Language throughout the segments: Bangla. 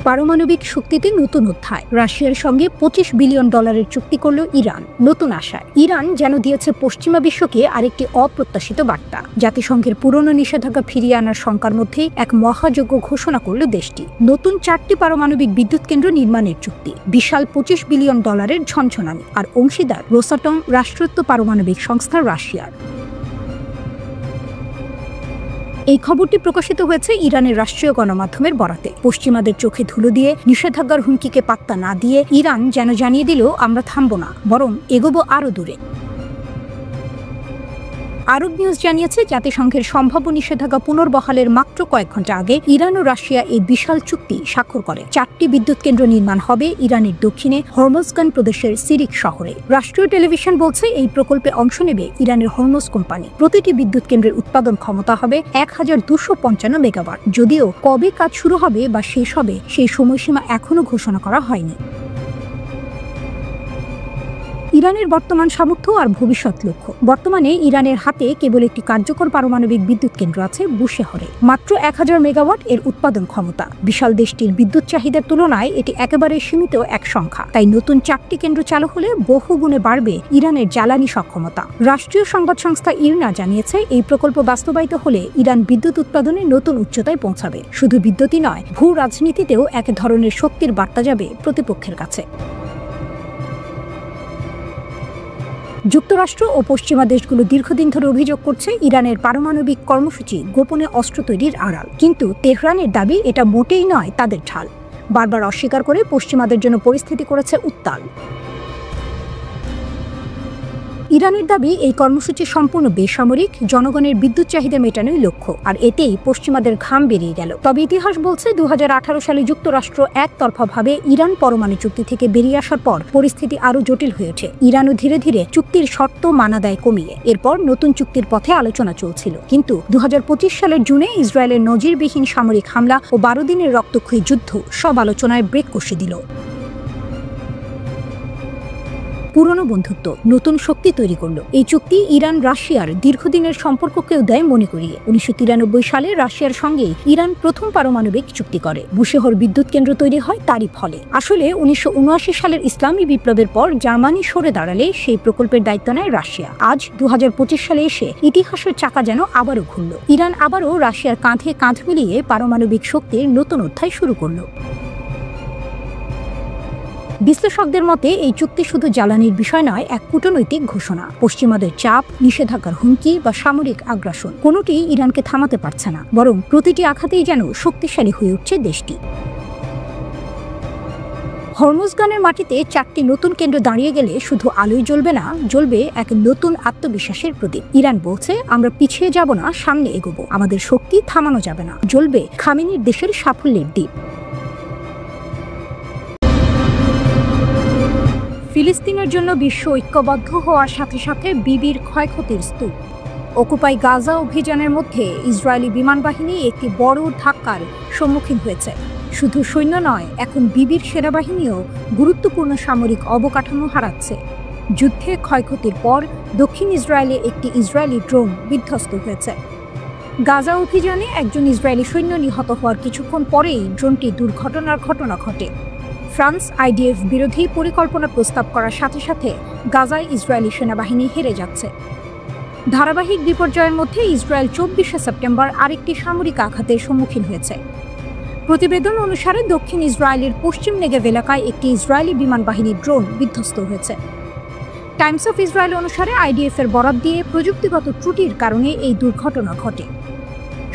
পারমাণবিক শক্তিতে নতুন অধ্যায়। রাশিয়ার সঙ্গে $25 বিলিয়ন চুক্তি করল ইরান নতুন আশায়। ইরান যেন দিয়েছে পশ্চিমা বিশ্বকে আরেকটি অপ্রত্যাশিত বার্তা। জাতিসংঘের পুরনো নিষেধাজ্ঞা ফিরিয়ে আনার শঙ্কার মধ্যে এক মহাযজ্ঞ ঘোষণা করল দেশটি। নতুন 4টি পারমাণবিক বিদ্যুৎ কেন্দ্র নির্মাণের চুক্তি, বিশাল $25 বিলিয়ন ঝনঝনানি, আর অংশীদার রোসাটম রাষ্ট্রায়ত্ত পারমাণবিক সংস্থা রাশিয়ার। এই খবরটি প্রকাশিত হয়েছে ইরানের রাষ্ট্রীয় গণমাধ্যমের বরাতে। পশ্চিমাদের চোখে ধুলো দিয়ে নিষেধাজ্ঞার হুমকিকে পাত্তা না দিয়ে ইরান যেন জানিয়ে দিল, আমরা থামব না, বরং এগোবো আরও দূরে। আরব নিউজ জানিয়েছে, জাতিসংঘের সম্ভাব্য নিষেধাজ্ঞা পুনর্বহালের মাত্র কয়েক ঘন্টা আগে ইরান ও রাশিয়া এই বিশাল চুক্তি স্বাক্ষর করে। 4টি বিদ্যুৎ কেন্দ্র নির্মাণ হবে ইরানের দক্ষিণে হরমোজগান প্রদেশের সিরিক শহরে। রাষ্ট্রীয় টেলিভিশন বলছে, এই প্রকল্পে অংশ নেবে ইরানের হরমোজ কোম্পানি। প্রতিটি বিদ্যুৎ কেন্দ্রের উৎপাদন ক্ষমতা হবে 1255 মেগাওয়াট। যদিও কবে কাজ শুরু হবে বা শেষ হবে সেই সময়সীমা এখনও ঘোষণা করা হয়নি। ইরানের বর্তমান সামর্থ্য আর ভবিষ্যৎ লক্ষ্য। বর্তমানে ইরানের হাতে কেবল একটি কার্যকর পারমাণবিক বিদ্যুৎ কেন্দ্র আছে বুশেহরে, মাত্র 1000 মেগাওয়াট এর উৎপাদন ক্ষমতা। বিশাল দেশটির বিদ্যুৎ চাহিদার তুলনায় এটি একেবারে সীমিত এক সংখ্যা। তাই নতুন 4টি কেন্দ্র চালু হলে বহুগুণে বাড়বে ইরানের জ্বালানি সক্ষমতা। রাষ্ট্রীয় সংবাদ সংস্থা ইরনা জানিয়েছে, এই প্রকল্প বাস্তবায়িত হলে ইরান বিদ্যুৎ উৎপাদনে নতুন উচ্চতায় পৌঁছাবে। শুধু বিদ্যুৎই নয়, ভূ রাজনীতিতেও এক ধরনের শক্তির বার্তা যাবে প্রতিপক্ষের কাছে। যুক্তরাষ্ট্র ও পশ্চিমা দেশগুলো দীর্ঘদিন ধরে অভিযোগ করছে, ইরানের পারমাণবিক কর্মসূচি গোপনে অস্ত্র তৈরির আড়াল। কিন্তু তেহরানের দাবি এটা মোটেই নয় তাদের ঢাল। বারবার অস্বীকার করে পশ্চিমাদের জন্য পরিস্থিতি করেছে উত্তাল। ইরানের দাবি, এই কর্মসূচি সম্পূর্ণ বেসামরিক, জনগণের বিদ্যুৎ চাহিদা মেটানোই লক্ষ্য, আর এতেই পশ্চিমাদের ঘাম বেরিয়ে গেল। তবে ইতিহাস বলছে, 2018 সালে যুক্তরাষ্ট্র একতরফাভাবে ইরান পরমাণু চুক্তি থেকে বেরিয়ে আসার পর পরিস্থিতি আরও জটিল হয়ে ওঠে। ইরানও ধীরে ধীরে চুক্তির শর্ত মানা দেয় কমিয়ে। এরপর নতুন চুক্তির পথে আলোচনা চলছিল। কিন্তু 2025 সালের জুনে ইসরায়েলের নজিরবিহীন সামরিক হামলা ও 12 দিনের রক্তক্ষয়ী যুদ্ধ সব আলোচনায় ব্রেক কষে দিল। পুরনো বন্ধুত্ব নতুন শক্তি তৈরি করল। এই চুক্তি ইরান রাশিয়ার দীর্ঘদিনের সম্পর্ককেও দেয় মনে করিয়ে। 1993 সালে রাশিয়ার সঙ্গে ইরান প্রথম পারমাণবিক চুক্তি করে। বুশেহর বিদ্যুৎ কেন্দ্র তৈরি হয় তারই ফলে। আসলে 1979 সালের ইসলামী বিপ্লবের পর জার্মানি সরে দাঁড়ালে সেই প্রকল্পের দায়িত্ব নেয় রাশিয়া। আজ 2025 সালে এসে ইতিহাসের চাকা যেন আবারও ঘুরল। ইরান আবারও রাশিয়ার কাঁধে কাঁধ মিলিয়ে পারমাণবিক শক্তির নতুন অধ্যায় শুরু করল। বিশ্লেষকদের মতে, এই চুক্তি শুধু জ্বালানির বিষয় নয়, এক কূটনৈতিক ঘোষণা। পশ্চিমাদের চাপ, নিষেধাজ্ঞার হুমকি বা সামরিক আগ্রাসন কোনোটিই ইরানকে থামাতে পারছে না, বরং প্রতিটি আঘাতেই যেন শক্তিশালী হয়ে উঠছে দেশটি। হরমোজগানের মাটিতে 4টি নতুন কেন্দ্র দাঁড়িয়ে গেলে শুধু আলোই জ্বলবে না, জ্বলবে এক নতুন আত্মবিশ্বাসের প্রতীক। ইরান বলছে, আমরা পিছিয়ে যাব না, সামনে এগোবো, আমাদের শক্তি থামানো যাবে না। জ্বলবে খামেনির দেশের সাফল্যের দ্বীপ। ফিলিস্তিনের জন্য বিশ্ব ঐক্যবদ্ধ হওয়ার সাথে সাথে বিবির ক্ষয়ক্ষতির স্তূপ। অকুপাই গাজা অভিযানের মধ্যে ইসরায়েলি বিমান বাহিনী একটি বড় ধাক্কার সম্মুখীন হয়েছে। শুধু সৈন্য নয়, এখন বিবির সেনাবাহিনীও গুরুত্বপূর্ণ সামরিক অবকাঠামো হারাচ্ছে। যুদ্ধে ক্ষয়ক্ষতির পর দক্ষিণ ইসরায়েলে একটি ইসরায়েলি ড্রোন বিধ্বস্ত হয়েছে। গাজা অভিযানে একজন ইসরায়েলি সৈন্য নিহত হওয়ার কিছুক্ষণ পরেই ড্রোনটি দুর্ঘটনার ঘটনা ঘটে। ফ্রান্স আইডিএফ বিরোধী পরিকল্পনা প্রস্তাব করার সাথে সাথে গাজায় ইসরায়েলি সেনাবাহিনী হেরে যাচ্ছে। ধারাবাহিক বিপর্যয়ের মধ্যে ইসরায়েল 24 সেপ্টেম্বর আরেকটি সামরিক আঘাতের সম্মুখীন হয়েছে। প্রতিবেদন অনুসারে দক্ষিণ ইসরায়েলের পশ্চিম নেগেভ এলাকায় একটি ইসরায়েলি বিমান বাহিনীর ড্রোন বিধ্বস্ত হয়েছে। টাইমস অফ ইসরায়েল অনুসারে আইডিএফ এর বরাত দিয়ে প্রযুক্তিগত ত্রুটির কারণে এই দুর্ঘটনা ঘটে।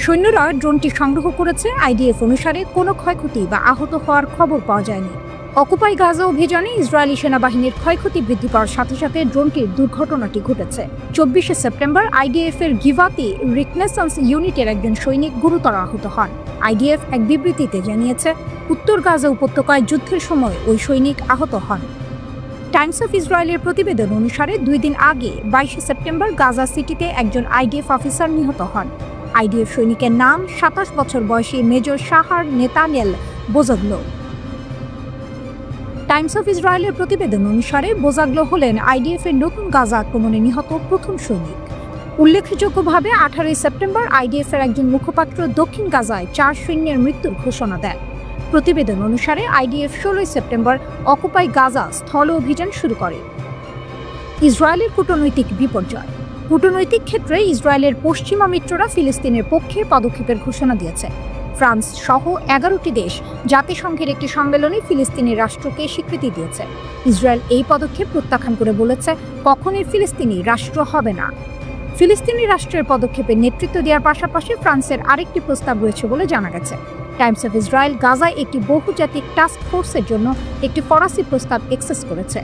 সৈন্যরা ড্রোনটি সংগ্রহ করেছে। আইডিএফ অনুসারে কোনো ক্ষয়ক্ষতি বা আহত হওয়ার খবর পাওয়া যায়নি। অকুপাই গাজা অভিযানে ইসরায়েলি সেনাবাহিনীর ক্ষয়ক্ষতি বৃদ্ধি পাওয়ার সাথে সাথে ড্রোনটির দুর্ঘটনাটি ঘটেছে। 24 সেপ্টেম্বর আইডিএফ এর গিভাতি রিকনেসান্স ইউনিটের একজন সৈনিক গুরুতর আহত হন। আইডিএফ এক বিবৃতিতে জানিয়েছে, উত্তর গাজা উপত্যকায় যুদ্ধের সময় ওই সৈনিক আহত হন। টাইমস অফ ইসরায়েলের প্রতিবেদন অনুসারে 2 দিন আগে 22 সেপ্টেম্বর গাজা সিটিতে একজন আইডিএফ অফিসার নিহত হন। আইডিএফ সৈনিকের নাম 27 বছর বয়সী মেজর শাহার নেতানেল বোজাগলো। টাইমস অফ ইসরায়েলের প্রতিবেদন অনুসারে বোজাগলো হলেন আইডিএফ এর নতুন গাজা আক্রমণে নিহত প্রথম সৈনিক। উল্লেখযোগ্যভাবে 18 সেপ্টেম্বর আইডিএফ এর একজন মুখপাত্র দক্ষিণ গাজায় 4 সৈন্যের মৃত্যুর ঘোষণা দেন। প্রতিবেদন অনুসারে আইডিএফ 16 সেপ্টেম্বর অকুপাই গাজা স্থল অভিযান শুরু করে। ইসরায়েলের কূটনৈতিক বিপর্যয়। কূটনৈতিক ক্ষেত্রে ইসরায়েলের পশ্চিমা মিত্ররা ফিলিস্তিনের পক্ষে পদক্ষেপের ঘোষণা দিয়েছে। ফ্রান্স সহ 11টি দেশ জাতিসংঘের একটি সম্মেলনে ফিলিস্তিনি রাষ্ট্রকে স্বীকৃতি দিয়েছে। ইসরায়েল এই পদক্ষেপ প্রত্যাখ্যান করে বলেছে, কখনোই ফিলিস্তিনি রাষ্ট্র হবে না। ফিলিস্তিনি রাষ্ট্রের পদক্ষেপে নেতৃত্ব দেওয়ার পাশাপাশি ফ্রান্সের আরেকটি প্রস্তাব রয়েছে বলে জানা গেছে। টাইমস অফ ইসরায়েল গাজায় একটি বহুজাতিক টাস্ক ফোর্সের জন্য একটি ফরাসি প্রস্তাব অ্যাক্সেস করেছে।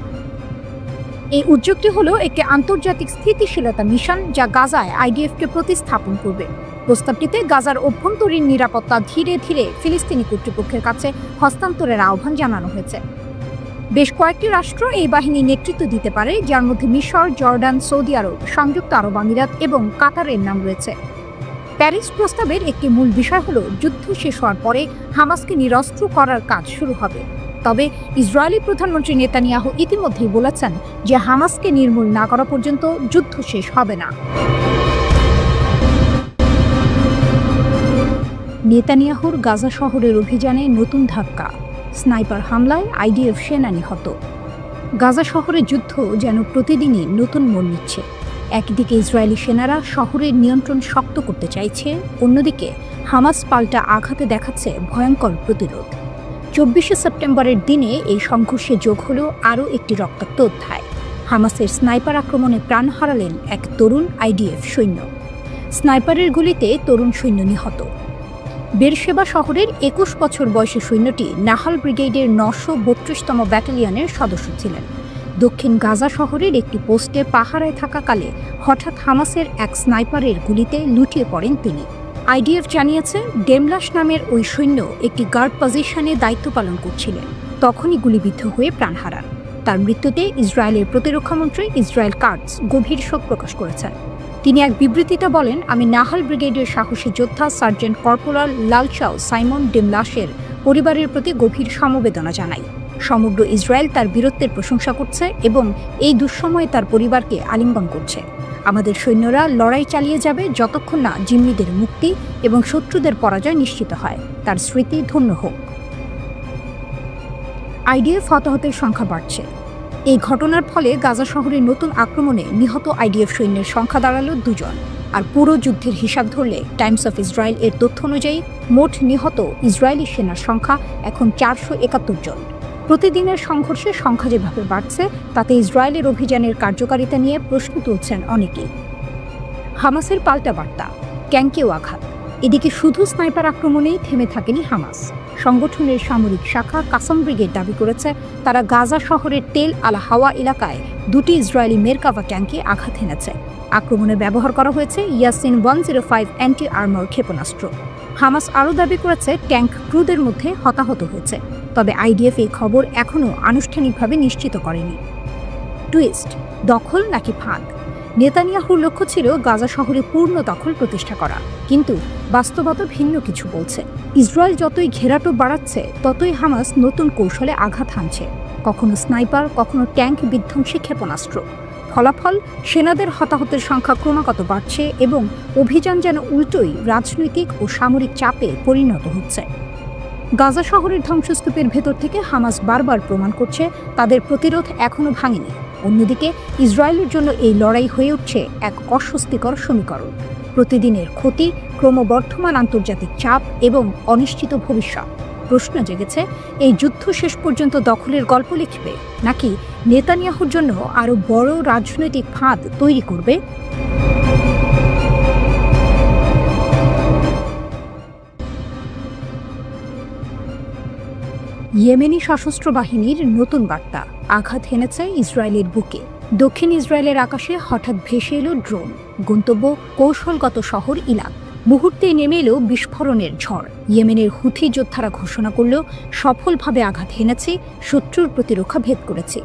এই উদ্যোগটি হলো একটি আন্তর্জাতিক স্থিতিশীলতা মিশন যা গাজায় আইডিএফকে প্রতিস্থাপন করবে। প্রস্তাবটিতে গাজার অভ্যন্তরীণ নিরাপত্তা ধীরে ধীরে ফিলিস্তিনি কর্তৃপক্ষের কাছে হস্তান্তরের আহ্বান জানানো হয়েছে। বেশ কয়েকটি রাষ্ট্র এই বাহিনী নেতৃত্ব দিতে পারে, যার মধ্যে মিশর, জর্ডান, সৌদি আরব, সংযুক্ত আরব আমিরাত এবং কাতারের নাম রয়েছে। প্যারিস প্রস্তাবের একটি মূল বিষয় হলো যুদ্ধ শেষ হওয়ার পরে হামাসকে নিরস্ত্র করার কাজ শুরু হবে। তবে ইসরায়েলি প্রধানমন্ত্রী নেতানিয়াহু ইতিমধ্যেই বলেছেন যে হামাসকে নির্মূল না করা পর্যন্ত যুদ্ধ শেষ হবে না। নেতানিয়াহুর গাজা শহরের অভিযানে নতুন ধাক্কা। স্নাইপার হামলায় আইডিএফ সেনা নিহত। গাজা শহরের যুদ্ধ যেন প্রতিদিনই নতুন মোড় নিচ্ছে। একদিকে ইসরায়েলি সেনারা শহরের নিয়ন্ত্রণ শক্ত করতে চাইছে, অন্যদিকে হামাস পাল্টা আঘাতে দেখাচ্ছে ভয়ঙ্কর প্রতিরোধ। 24 সেপ্টেম্বরের দিনে এই সংঘর্ষে যোগ হল আরও একটি রক্তাক্ত অধ্যায়। হামাসের স্নাইপার আক্রমণে প্রাণ হারালেন এক তরুণ আইডিএফ সৈন্য। স্নাইপারের গুলিতে তরুণ সৈন্য নিহত। বেরশেবা শহরের 21 বছর বয়সী সৈন্যটি নাহাল ব্রিগেডের 932তম ব্যাটালিয়নের সদস্য ছিলেন। দক্ষিণ গাজা শহরের একটি পোস্টে পাহারায় থাকাকালে হঠাৎ হামাসের এক স্নাইপারের গুলিতে লুটিয়ে পড়েন তিনি। আইডিএফ জানিয়েছে, ডেমলাশ নামের ওই সৈন্য একটি গার্ড পজিশনে দায়িত্ব পালন করছিলেন। তখনই গুলিবিদ্ধ হয়ে প্রাণ হারান। তার মৃত্যুতে ইসরায়েলের প্রতিরক্ষামন্ত্রী ইসরায়েল কাটজ গভীর শোক প্রকাশ করেছেন। তিনি এক বিবৃতিতে বলেন, আমি নাহাল ব্রিগেডের সাহসী যোদ্ধা সার্জেন্ট কর্পোরাল লালচাও সাইমন ডেমলাশের পরিবারের প্রতি গভীর সমবেদনা জানাই। সমগ্র ইসরায়েল তার বীরত্বের প্রশংসা করছে এবং এই দুঃসময়ে তার পরিবারকে আলিঙ্গন করছে। আমাদের সৈন্যরা লড়াই চালিয়ে যাবে যতক্ষণ না জিম্মিদের মুক্তি এবং শত্রুদের পরাজয় নিশ্চিত হয়। তার স্মৃতি ধন্য হোক। আইডিএফ হতাহতের সংখ্যা বাড়ছে। এই ঘটনার ফলে গাজা শহরের নতুন আক্রমণে নিহত আইডিএফ সৈন্যের সংখ্যা দাঁড়ালো 2 জন। আর পুরো যুদ্ধের হিসাব ধরলে টাইমস অফ ইসরায়েল এর তথ্য অনুযায়ী মোট নিহত ইসরায়েলি সেনার সংখ্যা এখন 471 জন। প্রতিদিনের সংঘর্ষের সংখ্যা যেভাবে বাড়ছে তাতে ইসরায়েলের অভিযানের কার্যকারিতা নিয়ে প্রশ্ন তুলছেন অনেকেই। হামাসের পাল্টা বার্তা, ক্যাঙ্কেও আঘাত। এদিকে শুধু স্নাইপার আক্রমণেই থেমে থাকেনি হামাস। সংগঠনের সামরিক শাখা কাসাম ব্রিগেড দাবি করেছে, তারা গাজা শহরের তেল আল হাওয়া এলাকায় 2টি ইসরায়েলি মেরকাভা ট্যাঙ্কে আঘাত হেনেছে। আক্রমণে ব্যবহার করা হয়েছে ইয়াসিন 105 অ্যান্টি আর্মার ক্ষেপণাস্ত্র। হামাস আরও দাবি করেছে ট্যাঙ্ক ক্রুদের মধ্যে হতাহত হয়েছে। তবে আইডিএফ এই খবর এখনও আনুষ্ঠানিকভাবে নিশ্চিত করেনি। টুইস্ট, দখল নাকি ফাঁদ? নেতানিয়াহুর লক্ষ্য ছিল গাজা শহরে পূর্ণ দখল প্রতিষ্ঠা করা, কিন্তু বাস্তবতা ভিন্ন কিছু বলছে। ইসরায়েল যতই ঘেরাটোপ বাড়াচ্ছে ততই হামাস নতুন কৌশলে আঘাত হানছে, কখনো স্নাইপার, কখনো ট্যাঙ্ক বিধ্বংসী ক্ষেপণাস্ত্র। ফলাফল, সেনাদের হতাহতের সংখ্যা ক্রমাগত বাড়ছে এবং অভিযান যেন উল্টোই রাজনৈতিক ও সামরিক চাপে পরিণত হচ্ছে। গাজা শহরের ধ্বংসস্তূপের ভেতর থেকে হামাস বারবার প্রমাণ করছে তাদের প্রতিরোধ এখনও ভাঙেনি। অন্যদিকে ইসরায়েলের জন্য এই লড়াই হয়ে উঠছে এক অস্বস্তিকর সমীকরণ। প্রতিদিনের ক্ষতি, ক্রমবর্ধমান আন্তর্জাতিক চাপ এবং অনিশ্চিত ভবিষ্যৎ। প্রশ্ন জেগেছে, এই যুদ্ধ শেষ পর্যন্ত দখলের গল্প লিখবে নাকি নেতানিয়াহুর জন্য আরও বড় রাজনৈতিক ফাঁদ তৈরি করবে? ইয়েমেনি সশস্ত্র বাহিনীর নতুন বার্তা, আঘাত হেনেছে ইসরায়েলের বুকে। দক্ষিণ ইসরায়েলের আকাশে হঠাৎ ভেসে এলো ড্রোন, গন্তব্য কৌশলগত শহর ইলাক। মুহূর্তে নেমে এলো বিস্ফোরণের ঝড়। ইয়েমেনের হুথি যোদ্ধারা ঘোষণা করল, সফলভাবে আঘাত হেনেছে, শত্রুর প্রতিরক্ষা ভেদ করেছে।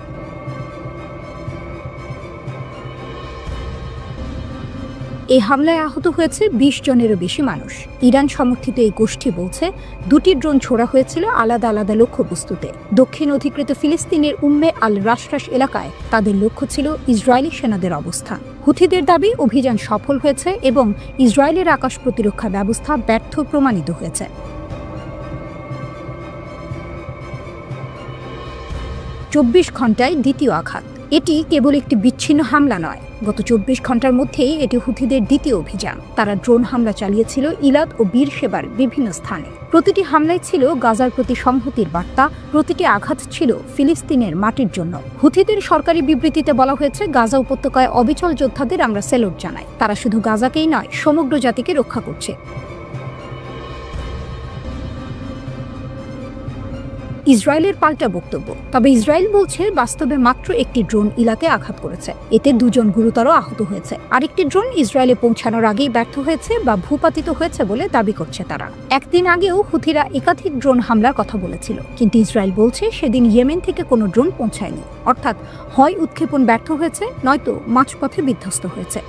এই হামলায় আহত হয়েছে 20 জনেরও বেশি মানুষ। ইরান সমর্থিত এই গোষ্ঠী বলছে, 2টি ড্রোন ছোড়া হয়েছিল আলাদা আলাদা লক্ষ্যবস্তুতে। দক্ষিণ অধিকৃত ফিলিস্তিনের উম্মে আল রাশরাশ এলাকায় তাদের লক্ষ্য ছিল ইসরায়েলি সেনাদের অবস্থান। হুথিদের দাবি, অভিযান সফল হয়েছে এবং ইসরায়েলের আকাশ প্রতিরক্ষা ব্যবস্থা ব্যর্থ প্রমাণিত হয়েছে। 24 ঘন্টায় দ্বিতীয় আঘাত। এটি কেবল একটি বিচ্ছিন্ন হামলা নয়, গত 24 ঘন্টার মধ্যেই এটি হুথিদের দ্বিতীয় অভিযান। তারা ড্রোন হামলা চালিয়েছিল ইলাদ ও বীরশেবার বিভিন্ন স্থানে। প্রতিটি হামলায় ছিল গাজার প্রতি সংহতির বার্তা, প্রতিটি আঘাত ছিল ফিলিস্তিনের মাটির জন্য। হুথিদের সরকারি বিবৃতিতে বলা হয়েছে, গাজা উপত্যকায় অবিচল যোদ্ধাদের আমরা স্যালুট জানাই। তারা শুধু গাজাকেই নয়, সমগ্র জাতিকে রক্ষা করছে। ইসরায়েলের পাল্টা বক্তব্য। তবে ইসরায়েল বলছে বাস্তবে মাত্র একটি ড্রোন ইলাকে আঘাত করেছে, এতে 2 জন গুরুতর আহত হয়েছে। আরেকটি ড্রোন ইসরায়েলে পৌঁছানোর আগেই ব্যর্থ হয়েছে বা ভূপাতিত হয়েছে বলে দাবি করছে তারা। একদিন আগেও হুথিরা একাধিক ড্রোন হামলার কথা বলেছিল, কিন্তু ইসরায়েল বলছে সেদিন ইয়েমেন থেকে কোনো ড্রোন পৌঁছায়নি। অর্থাৎ হয় উৎক্ষেপণ ব্যর্থ হয়েছে, নয়তো মাঝপথে বিধ্বস্ত হয়েছে।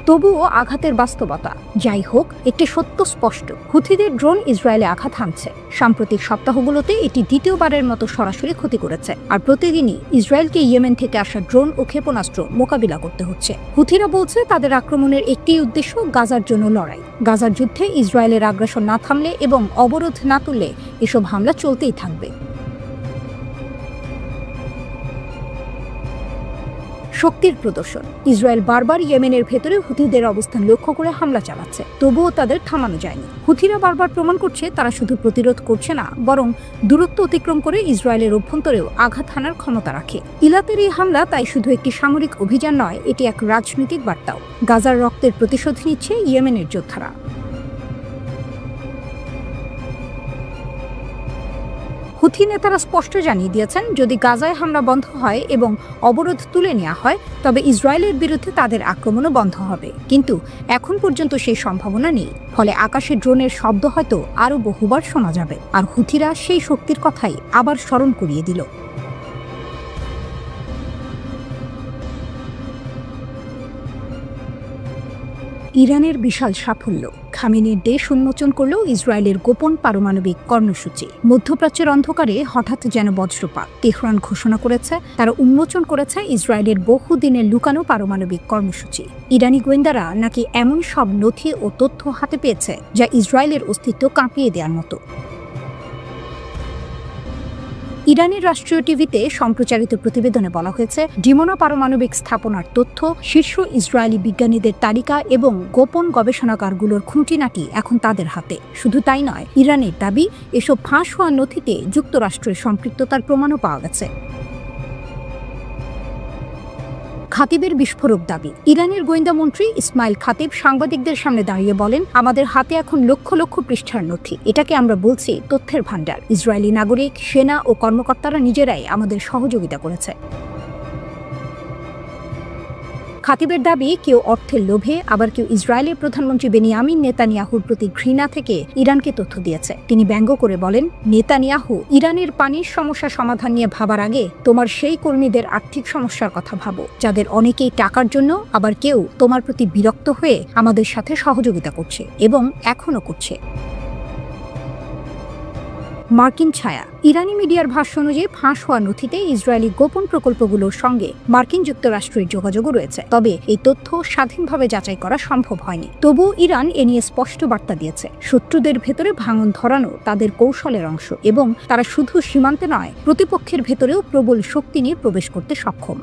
তবুও আঘাতের বাস্তবতা যাই হোক, একটি সত্য স্পষ্ট, হুথিদের ড্রোন ইসরায়েলে আঘাত হানছে। সাম্প্রতিক সপ্তাহগুলোতে এটি দ্বিতীয়বারের মতো সরাসরি ক্ষতি করেছে, আর প্রতিদিনই ইসরায়েলকে ইয়েমেন থেকে আসা ড্রোন ও ক্ষেপণাস্ত্র মোকাবিলা করতে হচ্ছে। হুথিরা বলছে তাদের আক্রমণের একটি উদ্দেশ্য গাজার জন্য লড়াই। গাজার যুদ্ধে ইসরায়েলের আগ্রাসন না থামলে এবং অবরোধ না তুললে এসব হামলা চলতেই থাকবে। শক্তির প্রদর্শন। ইসরায়েল বারবার ইয়েমেনের ভেতরে হুথিদের অবস্থান লক্ষ্য করে হামলা চালাচ্ছে, তবুও তাদের থামানো যায়নি। হুথিরা বারবার প্রমাণ করছে তারা শুধু প্রতিরোধ করছে না, বরং দূরত্ব অতিক্রম করে ইসরায়েলের অভ্যন্তরেও আঘাত হানার ক্ষমতা রাখে। ইলাতের এই হামলা তাই শুধু একটি সামরিক অভিযান নয়, এটি এক রাজনৈতিক বার্তাও। গাজার রক্তের প্রতিশোধ নিচ্ছে ইয়েমেনের যোদ্ধারা। হুথি নেতারা স্পষ্ট জানিয়ে দিয়েছেন, যদি গাজায় হামলা বন্ধ হয় এবং অবরোধ তুলে নেওয়া হয়, তবে ইসরায়েলের বিরুদ্ধে তাদের আক্রমণও বন্ধ হবে। কিন্তু এখন পর্যন্ত সেই সম্ভাবনা নেই। ফলে আকাশে ড্রোনের শব্দ হয়তো আরও বহুবার শোনা যাবে। আর হুথিরা সেই শক্তির কথাই আবার স্মরণ করিয়ে দিল। ইরানের বিশাল সাফল্য। খামেনির দেশ উন্মোচন করল ইসরায়েলের গোপন পারমাণবিক কর্মসূচি। মধ্যপ্রাচ্যের অন্ধকারে হঠাৎ যেন বজ্রপাত। তেহরান ঘোষণা করেছে তারা উন্মোচন করেছে ইসরায়েলের বহুদিনের লুকানো পারমাণবিক কর্মসূচি। ইরানি গোয়েন্দারা নাকি এমন সব নথি ও তথ্য হাতে পেয়েছে যা ইসরায়েলের অস্তিত্ব কাঁপিয়ে দেওয়ার মতো। ইরানের রাষ্ট্রীয় টিভিতে সম্প্রচারিত প্রতিবেদনে বলা হয়েছে, ডিমোনা পারমাণবিক স্থাপনার তথ্য, শীর্ষ ইসরায়েলি বিজ্ঞানীদের তালিকা এবং গোপন গবেষণাগারগুলোর খুঁটিনাটি এখন তাদের হাতে। শুধু তাই নয়, ইরানের দাবি এসব ফাঁস হওয়া নথিতে যুক্তরাষ্ট্রের সম্পৃক্ততার প্রমাণও পাওয়া গেছে। খাতিবের বিস্ফোরক দাবি। ইরানের গোয়েন্দা মন্ত্রী ইসমাইল খাতিব সাংবাদিকদের সামনে দাঁড়িয়ে বলেন, আমাদের হাতে এখন লক্ষ লক্ষ পৃষ্ঠার নথি। এটাকে আমরা বলছি তথ্যের ভান্ডার। ইসরায়েলি নাগরিক, সেনা ও কর্মকর্তারা নিজেরাই আমাদের সহযোগিতা করেছে। খাতিবের দাবি, কেউ অর্থের লোভে, আবার কেউ ইসরায়েলের প্রধানমন্ত্রী বেনিয়ামিন নেতানিয়াহুর প্রতি ঘৃণা থেকে ইরানকে তথ্য দিয়েছে। তিনি ব্যঙ্গ করে বলেন, নেতানিয়াহু, ইরানের পানির সমস্যা সমাধান নিয়ে ভাবার আগে তোমার সেই কর্মীদের আর্থিক সমস্যার কথা ভাবো, যাদের অনেকেই টাকার জন্য, আবার কেউ তোমার প্রতি বিরক্ত হয়ে আমাদের সাথে সহযোগিতা করছে এবং এখনো করছে। মার্কিন ছায়া। ইরানি মিডিয়ার ভাষ্য অনুযায়ী ফাঁস হওয়া নথিতে ইসরায়েলি গোপন প্রকল্পগুলোর সঙ্গে মার্কিন যুক্তরাষ্ট্রের যোগাযোগও রয়েছে। তবে এই তথ্য স্বাধীনভাবে যাচাই করা সম্ভব হয়নি। তবুও ইরান এ নিয়ে স্পষ্ট বার্তা দিয়েছে, শত্রুদের ভেতরে ভাঙন ধরানো তাদের কৌশলের অংশ এবং তারা শুধু সীমান্তে নয়, প্রতিপক্ষের ভেতরেও প্রবল শক্তি নিয়ে প্রবেশ করতে সক্ষম।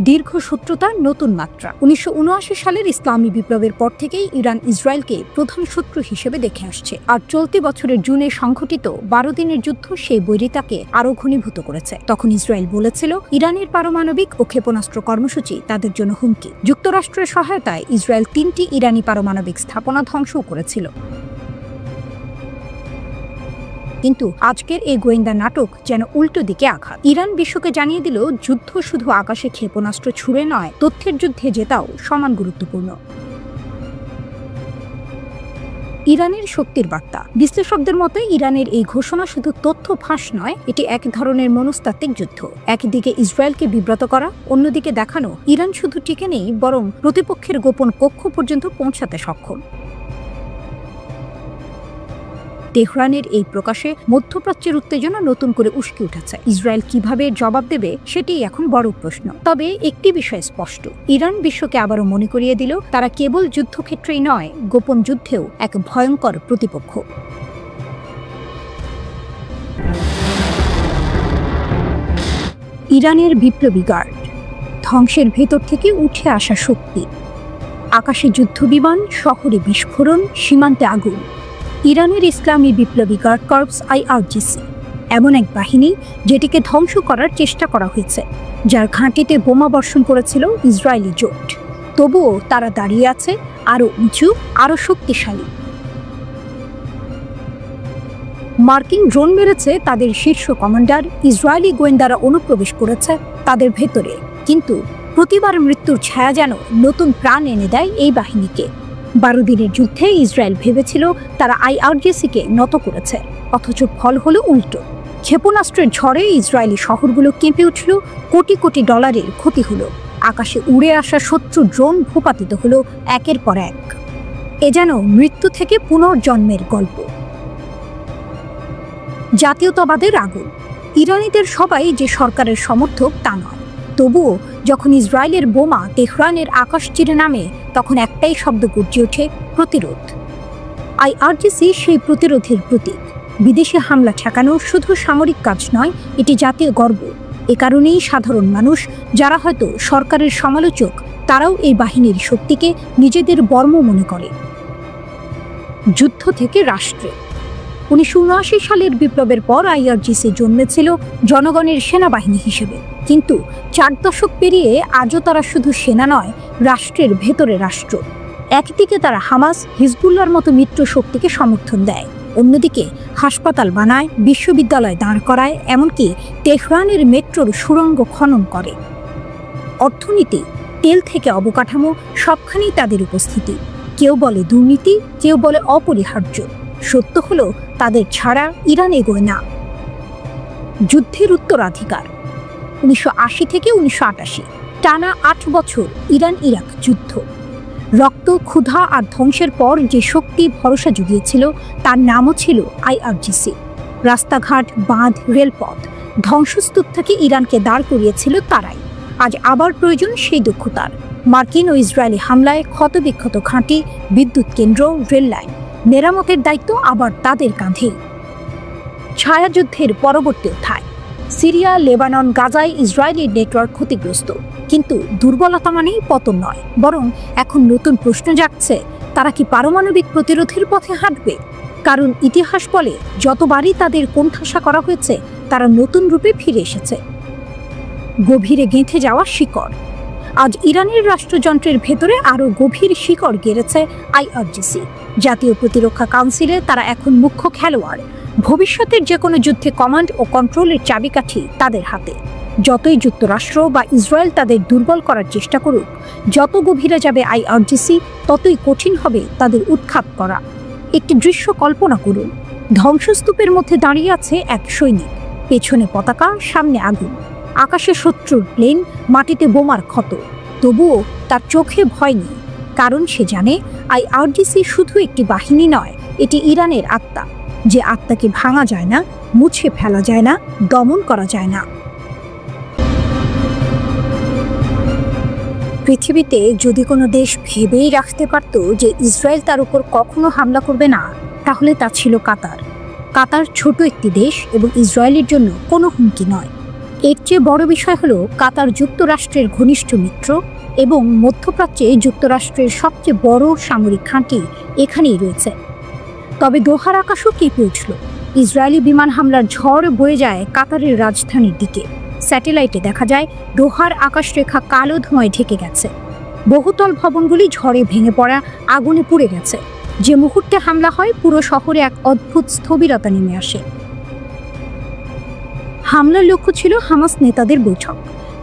দীর্ঘসূত্রতার নতুন মাত্রা। 1979 সালের ইসলামী বিপ্লবের পর থেকেই ইরান ইসরায়েলকে প্রধান শত্রু হিসেবে দেখে আসছে, আর চলতি বছরের জুনে সংঘটিত 12 দিনের যুদ্ধ সেই বৈরিতাকে আরও ঘনীভূত করেছে। তখন ইসরায়েল বলেছিল, ইরানের পারমাণবিক ও ক্ষেপণাস্ত্র কর্মসূচি তাদের জন্য হুমকি। যুক্তরাষ্ট্রের সহায়তায় ইসরায়েল 3টি ইরানি পারমাণবিক স্থাপনা ধ্বংসও করেছিল। কিন্তু আজকের এই গোয়েন্দা নাটক যেন উল্টো দিকে আঘাত। ইরান বিশ্বকে জানিয়ে দিল, যুদ্ধ শুধু আকাশে ক্ষেপণাস্ত্র ছুড়ে নয়, তথ্যের যুদ্ধে জেতাও সমান গুরুত্বপূর্ণ। ইরানের শক্তির বার্তা। বিশ্লেষকদের মতে ইরানের এই ঘোষণা শুধু তথ্য ফাঁস নয়, এটি এক ধরনের মনস্তাত্ত্বিক যুদ্ধ। একদিকে ইসরায়েলকে বিব্রত করা, অন্যদিকে দেখানো ইরান শুধু টিকে নেই, বরং প্রতিপক্ষের গোপন কক্ষ পর্যন্ত পৌঁছাতে সক্ষম। তেহরানের এই প্রকাশে মধ্যপ্রাচ্যের উত্তেজনা নতুন করে উস্কে উঠেছে। ইসরায়েল কিভাবে জবাব দেবে সেটাই এখন বড় প্রশ্ন। তবে একটি বিষয় স্পষ্ট, ইরান বিশ্বকে আবারও মনে করিয়ে দিল তারা কেবল যুদ্ধক্ষেত্রেই নয়, গোপন যুদ্ধেও এক ভয়ঙ্কর প্রতিপক্ষ। ইরানের বিপ্লবী গার্ড, ধ্বংসের ভেতর থেকে উঠে আসা শক্তি। আকাশে যুদ্ধবিমান, শহরে বিস্ফোরণ, সীমান্তে আগুন। ইরানের ইসলামী বিপ্লবী গার্ড কর্পস IRGC এমন এক বাহিনী যেটিকে ধ্বংস করার চেষ্টা করা হয়েছে, যার ঘাঁটিতে বোমা বর্ষণ করেছিল ইসরায়েলি জোট। তবুও তারা দাঁড়িয়ে আছে, আরও উঁচু, আরও শক্তিশালী। মার্কিন ড্রোন মেরেছে তাদের শীর্ষ কমান্ডার, ইসরায়েলি গোয়েন্দারা অনুপ্রবেশ করেছে তাদের ভেতরে, কিন্তু প্রতিবার মৃত্যুর ছায়া যেন নতুন প্রাণ এনে দেয় এই বাহিনীকে। 12 দিনের যুদ্ধে ইসরায়েল ভেবেছিল তারা IRGC-কে নত করেছে, অথচ ফল হলো উল্টো। ক্ষেপণাস্ত্রের ঝড়ে ইসরায়েলি শহরগুলো কেঁপে উঠল, কোটি কোটি ডলারের ক্ষতি হলো। আকাশে উড়ে আসা শত্রু ড্রোন ভূপাতিত হলো একের পর এক। এ যেন মৃত্যু থেকে পুনর্জন্মের গল্প। জাতীয়তাবাদের আগুন। ইরানিদের সবাই যে সরকারের সমর্থক তা নয়, তবুও যখন ইসরায়েলের বোমা তেহরানের আকাশ চিরে নামে, তখন একটাই শব্দ গর্জে ওঠে, প্রতিরোধ। IRGC সেই প্রতিরোধের প্রতীক। বিদেশি হামলা ঠেকানো শুধু সামরিক কাজ নয়, এটি জাতীয় গর্ব। এ কারণেই সাধারণ মানুষ, যারা হয়তো সরকারের সমালোচক, তারাও এই বাহিনীর শক্তিকে নিজেদের বর্ম মনে করে। যুদ্ধ থেকে রাষ্ট্রে। 1979 সালের বিপ্লবের পর IRGC জন্মেছিল জনগণের সেনাবাহিনী হিসেবে, কিন্তু 4 দশক পেরিয়ে আজও তারা শুধু সেনা নয়, রাষ্ট্রের ভেতরে রাষ্ট্র। একদিকে তারা হামাস, হিজবুল্লাহর মতো মিত্র শক্তিকে সমর্থন দেয়, অন্যদিকে হাসপাতাল বানায়, বিশ্ববিদ্যালয় দাঁড় করায়, এমনকি তেহরানের মেট্রোর সুড়ঙ্গ খনন করে। অর্থনীতি, তেল থেকে অবকাঠামো, সবখানেই তাদের উপস্থিতি। কেউ বলে দুর্নীতি, কেউ বলে অপরিহার্য। সত্য হলো তাদের ছাড়া ইরান এগোয় না। যুদ্ধের উত্তরাধিকার। 1980 থেকে 1988 টানা 8 বছর ইরান ইরাক যুদ্ধ। রক্ত, ক্ষুধা আর ধ্বংসের পর যে শক্তি ভরসা জুগিয়েছিল তার নামও ছিল IRGC। রাস্তাঘাট, বাঁধ, রেলপথ, ধ্বংসস্তূপ থেকে ইরানকে দাঁড় করিয়েছিল তারাই। আজ আবার প্রয়োজন সেই দক্ষতার। মার্কিন ও ইসরায়েলি হামলায় ক্ষতবিক্ষত ঘাঁটি, বিদ্যুৎ কেন্দ্র, রেল লাইন, মেরামতের দায়িত্ব আবার তাদের কাঁধেই। ছায়াযুদ্ধের পরবর্তী অধ্যায়। সিরিয়া, লেবানন, গাজায় ইসরায়েলি নেটওয়ার্ক ক্ষতিগ্রস্ত, কিন্তু দুর্বলতা মানেই পতন নয়, বরং এখন নতুন প্রশ্ন জাগছে, তারা কি পারমাণবিক প্রতিরোধের পথে হাঁটবে? কারণ ইতিহাস বলে, যতবারই তাদের কোণঠাসা করা হয়েছে, তারা নতুন রূপে ফিরে এসেছে। গভীরে গেঁথে যাওয়া শিকড়। আজ ইরানের রাষ্ট্রযন্ত্রের ভেতরে আরও গভীর শিকড় গেড়েছে IRGC। জাতীয় প্রতিরক্ষা কাউন্সিলে তারা এখন মুখ্য খেলোয়াড়। ভবিষ্যতের যে কোনো যুদ্ধে কমান্ড ও কন্ট্রোলের চাবিকাঠি তাদের হাতে। যতই যুক্তরাষ্ট্র বা ইসরায়েল তাদের দুর্বল করার চেষ্টা করুক, যত গভীরে যাবে IRGC, ততই কঠিন হবে তাদের উৎখাত করা। একটি দৃশ্য কল্পনা করুন, ধ্বংসস্তূপের মধ্যে দাঁড়িয়ে আছে এক সৈনিক, পেছনে পতাকা, সামনে আগুন, আকাশে শত্রুর প্লেন, মাটিতে বোমার ক্ষত। তবুও তার চোখে ভয় নেই, কারণ সে জানে IRGC শুধু একটি বাহিনী নয়, এটি ইরানের আত্মা, যে আত্মাকে ভাঙা যায় না, মুছে ফেলা যায় না, দমন করা যায় না। পৃথিবীতে যদি কোনো দেশ ভেবেই রাখতে পারত যে ইসরায়েল তার উপর কখনো হামলা করবে না, তাহলে তা ছিল কাতার। কাতার ছোট একটি দেশ এবং ইসরায়েলের জন্য কোনো হুমকি নয়। এর চেয়ে বড় বিষয় হলো কাতার যুক্তরাষ্ট্রের ঘনিষ্ঠ মিত্র এবং মধ্যপ্রাচ্যে যুক্তরাষ্ট্রের সবচেয়ে বড় সামরিক ঘাঁটি এখানেই রয়েছে। তবে দোহার আকাশও কেঁপে উঠল। ইসরায়েলি বিমান হামলার ঝড় বয়ে যায় কাতারের রাজধানীর দিকে। স্যাটেলাইটে দেখা যায় দোহার আকাশরেখা কালো ধোঁয়ায় ঢেকে গেছে। বহুতল ভবনগুলি ঝড়ে ভেঙে পড়া, আগুনে পুড়ে গেছে। যে মুহূর্তে হামলা হয়, পুরো শহরে এক অদ্ভুত স্থবিরতা নেমে আসে। হামলার লক্ষ্য ছিল হামাস নেতাদের বৈঠক।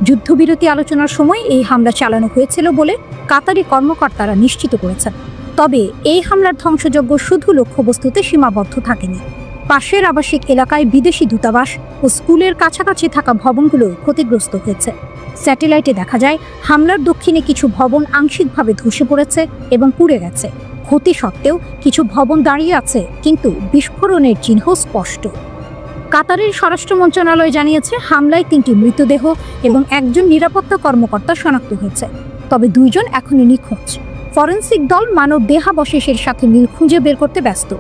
যুদ্ধবিরতি আলোচনার সময় এই হামলা চালানো হয়েছিল বলে কাতারি কর্মকর্তারা নিশ্চিত করেছেন। তবে এই হামলার ধ্বংসযজ্ঞ শুধু লক্ষ্যবস্তুতে সীমাবদ্ধ থাকেনি। পাশের আবাসিক এলাকায় বিদেশি দূতাবাস ও স্কুলের কাছাকাছি থাকা ভবনগুলো ক্ষতিগ্রস্ত হয়েছে। স্যাটেলাইটে দেখা যায় হামলার দক্ষিণে কিছু ভবন আংশিকভাবে ধসে পড়েছে এবং পুড়ে গেছে। ক্ষতি সত্ত্বেও কিছু ভবন দাঁড়িয়ে আছে, কিন্তু বিস্ফোরণের চিহ্ন স্পষ্ট। কাতারের স্বরাষ্ট্র মন্ত্রণালয় জানিয়েছে হামলায় 3টি মৃতদেহ এবং একজন নিরাপত্তা কর্মকর্তা শনাক্ত হয়েছে, তবে 2 জন এখনই নিখোঁজ। ফরেনসিক দল মানব দেহাবশেষের সাথে মিল খুঁজে বের করতে ব্যস্ত।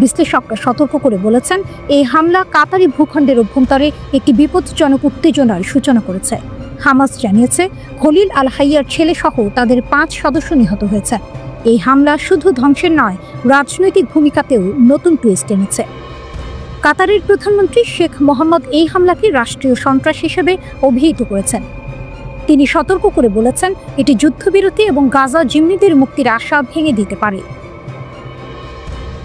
বিশ্লেষকরা সতর্ক করে বলেছেন, এই হামলা কাতারি ভূখণ্ডের অভ্যন্তরে একটি বিপজ্জনক উত্তেজনার সূচনা করেছে। হামাস জানিয়েছে খলিল আল হাইয়ার ছেলে সহ তাদের 5 সদস্য নিহত হয়েছে। এই হামলা শুধু ধ্বংসের নয়, রাজনৈতিক ভূমিকাতেও নতুন টুইস্ট এনেছে। কাতারের প্রধানমন্ত্রী শেখ মোহাম্মদ এই হামলাকে রাষ্ট্রীয় সন্ত্রাস হিসেবে অভিহিত করেছেন। তিনি সতর্ক করে বলেছেন, এটি যুদ্ধবিরতি এবং গাজা জিম্মিদের মুক্তির আশা ভেঙে দিতে পারে।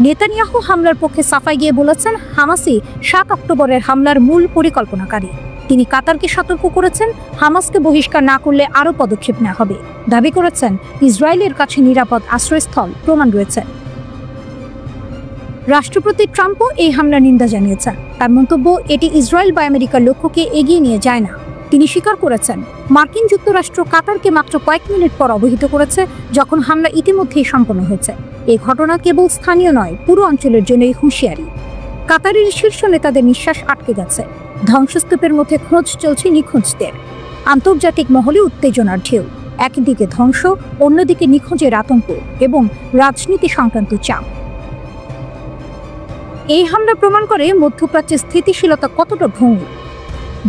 নেতানিয়াহু হামলার পক্ষে সাফাই গিয়ে বলেছেন, হামাসই 7 অক্টোবরের হামলার মূল পরিকল্পনাকারী। তিনি কাতারকে সতর্ক করেছেন, হামাসকে বহিষ্কার না করলে আরও পদক্ষেপ নেওয়া হবে। দাবি করেছেন, ইসরায়েলের কাছে নিরাপদ আশ্রয়স্থল প্রমাণ রয়েছে। রাষ্ট্রপতি ট্রাম্পও এই হামলার নিন্দা জানিয়েছেন। তার মন্তব্য, এটি ইসরায়েল বা আমেরিকার লক্ষ্যকে এগিয়ে নিয়ে যায় না। তিনি স্বীকার করেছেন, মার্কিন যুক্তরাষ্ট্র কাতারকে মাত্র কয়েক মিনিট পর অবহিত করেছে, যখন হামলা ইতিমধ্যেই সম্পন্ন হয়েছে। এই ঘটনা কেবল স্থানীয় নয়, পুরো অঞ্চলের জন্যই হুঁশিয়ারি। কাতারের শীর্ষ নেতাদের নিঃশ্বাস আটকে গেছে। ধ্বংসস্তূপের মধ্যে খোঁজ চলছে নিখোঁজদের। আন্তর্জাতিক মহলে উত্তেজনার ঢেউ। একদিকে ধ্বংস, অন্যদিকে নিখোঁজের আতঙ্ক এবং রাজনীতি সংক্রান্ত চাপ। এই হামলা প্রমাণ করে মধ্যপ্রাচ্যের স্থিতিশীলতা কতটা ভঙ্গুর।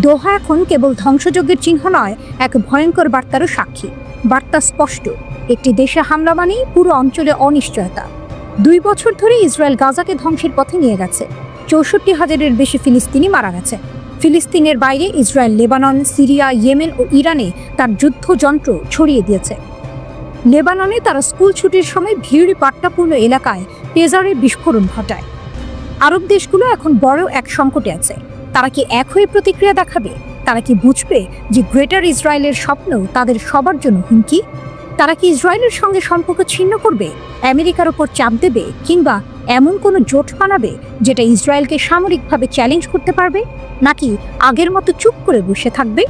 দোহা এখন কেবল ধ্বংসযজ্ঞের চিহ্ন নয়, এক ভয়ঙ্কর বার্তারও সাক্ষী। বার্তা স্পষ্ট, একটি দেশে হামলা মানেই পুরো অঞ্চলে অনিশ্চয়তা। 2 বছর ধরে ইসরায়েল গাজাকে ধ্বংসের পথে নিয়ে গেছে। 64,000-এর বেশি ফিলিস্তিনি মারা গেছে। ফিলিস্তিনের বাইরে ইসরায়েল লেবানন, সিরিয়া, ইয়েমেন ও ইরানে তার যুদ্ধযন্ত্র ছড়িয়ে দিয়েছে। লেবাননে তারা স্কুল ছুটির সময় ভিড় পাট্টাপূর্ণ এলাকায় টেজারের বিস্ফোরণ ঘটায়। আরব দেশগুলো এখন বড় এক সংকটে আছে। তারা কি এক হয়ে প্রতিক্রিয়া দেখাবে? তারা কি বুঝবে যে গ্রেটার ইসরায়েলের স্বপ্ন তাদের সবার জন্য হুমকি? তারা কি ইসরায়েলের সঙ্গে সম্পর্ক ছিন্ন করবে, আমেরিকার ওপর চাপ দেবে, কিংবা এমন কোনো জোট বানাবে যেটা ইসরায়েলকে সামরিকভাবে চ্যালেঞ্জ করতে পারবে, নাকি আগের মতো চুপ করে বসে থাকবে?